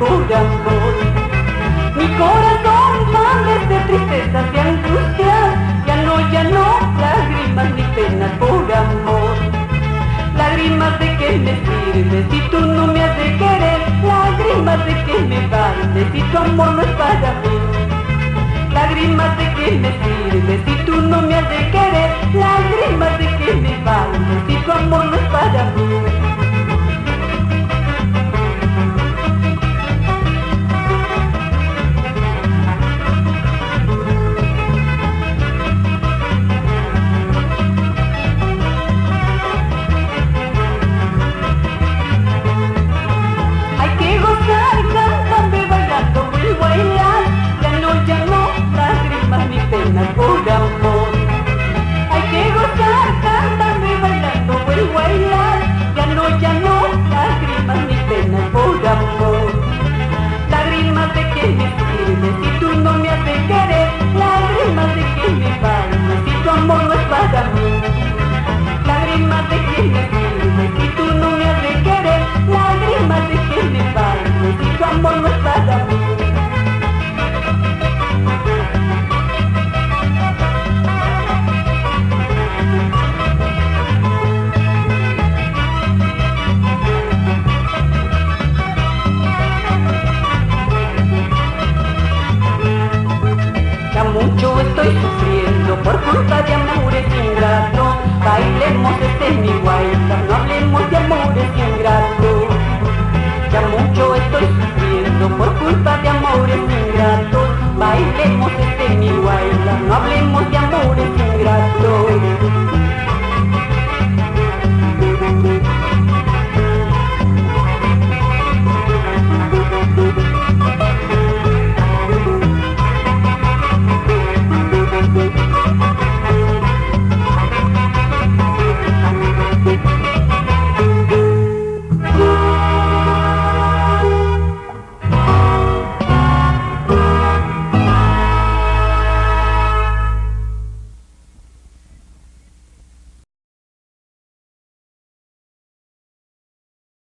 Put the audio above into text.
por amor. Mi corazón sale de tristezas y angustias, ya no, lágrimas ni penas por amor. Lágrimas de qué me sirve si tú no me has de querer, lágrimas de qué me vale si tu amor no es para mí. Lágrimas de qué me sirve si tú no me has de querer, lágrimas de qué me vale si tu amor no es para mí. Por amor, hay que gozar cantando y bailando, vuelvo a bailar, ya no, lágrimas ni penas por amor. Lágrimas de que me sirve si tú no me has de querer, lágrimas de que me vale si tu amor no es para mí. Lágrimas de que me sirve si tú no me has de querer, lágrimas de que me vale si tu amor no es para mí. Mucho estoy sufriendo por culpa